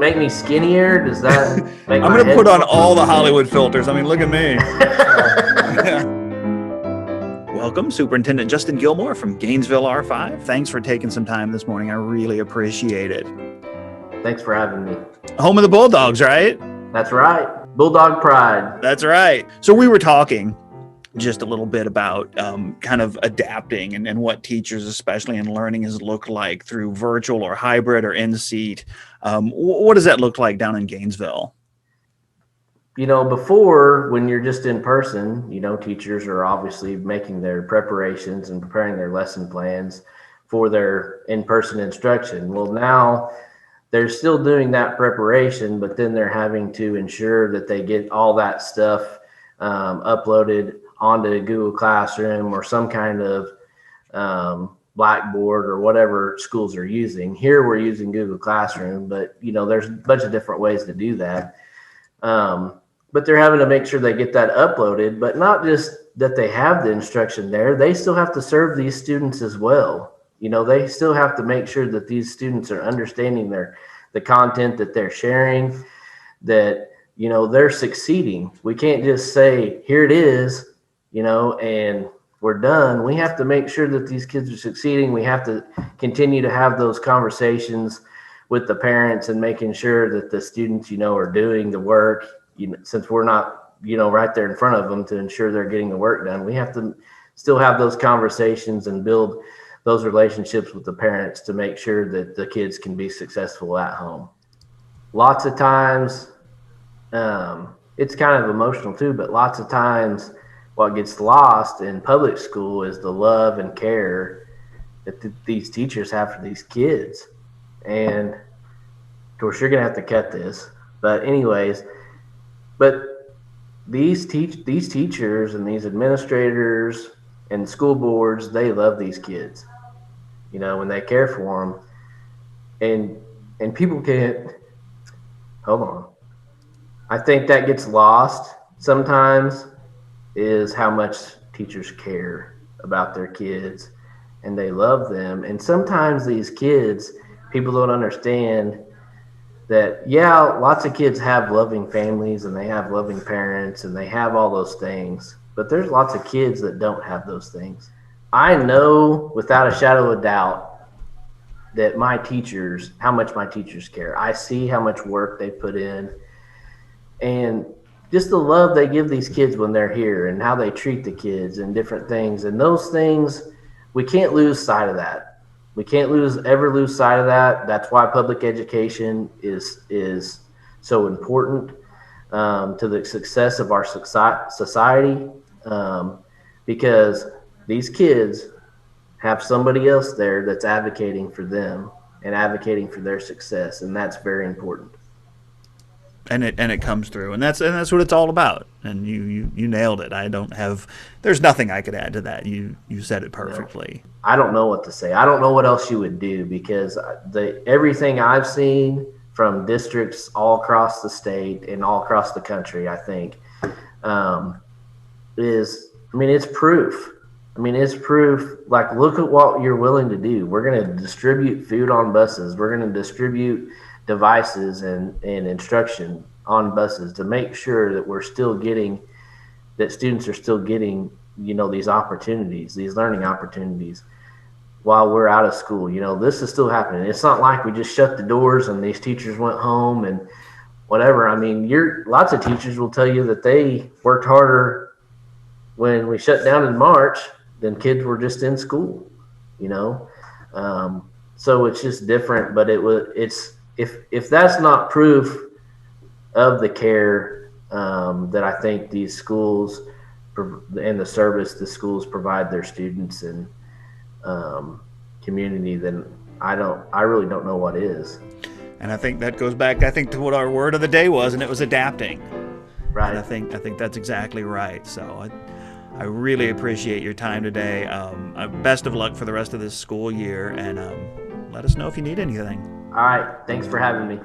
make me skinnier? Does that make I'm my going to head put on look- all the Hollywood filters. I mean, look at me. Welcome, Superintendent Justin Gilmore from Gainesville R-V. Thanks for taking some time this morning. I really appreciate it. Thanks for having me. Home of the Bulldogs, right? That's right. Bulldog pride. That's right. So we were talking just a little bit about kind of adapting and what teachers, especially in learning, has looked like through virtual or hybrid or in-seat. What does that look like down in Gainesville? Before, when you're just in person, teachers are obviously making their preparations and preparing their lesson plans for their in-person instruction. Well, now they're still doing that preparation, but then they're having to ensure that they get all that stuff uploaded onto Google Classroom or some kind of Blackboard or whatever schools are using. Here we're using Google Classroom, but there's a bunch of different ways to do that. But they're having to make sure they get that uploaded, but not just that they have the instruction there. They still have to serve these students as well. They still have to make sure that these students are understanding the content that they're sharing, that, they're succeeding. We can't just say, here it is, and we're done. We have to make sure that these kids are succeeding. We have to continue to have those conversations with the parents and making sure that the students, are doing the work. Since we're not, right there in front of them to ensure they're getting the work done, we have to still have those conversations and build those relationships with the parents to make sure that the kids can be successful at home. Lots of times, it's kind of emotional too, but lots of times what gets lost in public school is the love and care that these teachers have for these kids. And of course, you're going to have to cut this, but anyways, but these teachers and these administrators and school boards, they love these kids, when they care for them. And people can't, hold on. I think that gets lost sometimes, is how much teachers care about their kids and they love them. And sometimes these kids, people don't understand that, lots of kids have loving families and they have loving parents and they have all those things, but there's lots of kids that don't have those things. I know without a shadow of a doubt that how much my teachers care. I see how much work they put in and just the love they give these kids when they're here and how they treat the kids and different things. And those things, we can't lose sight of that. We can't ever lose sight of that. That's why public education is so important to the success of our society, because these kids have somebody else there that's advocating for them and advocating for their success, and that's very important. And it comes through, and that's what it's all about. And you nailed it. There's nothing I could add to that. You said it perfectly. I don't know what to say. I don't know what else you would do, because everything I've seen from districts all across the state and all across the country, I think, it's proof. It's proof. Like, look at what you're willing to do. We're going to distribute food on buses. We're going to distribute devices and instruction on buses to make sure that that students are still getting, these opportunities, these learning opportunities while we're out of school. This is still happening. It's not like we just shut the doors and these teachers went home and whatever. Lots of teachers will tell you that they worked harder when we shut down in March than kids were just in school, so it's just different, but if that's not proof of the care that I think these schools and the service the schools provide their students and community, then I really don't know what is. And I think that goes back, to what our word of the day was, and it was adapting. Right. And I think that's exactly right. So I really appreciate your time today. Best of luck for the rest of this school year, and let us know if you need anything. All right. Thanks for having me.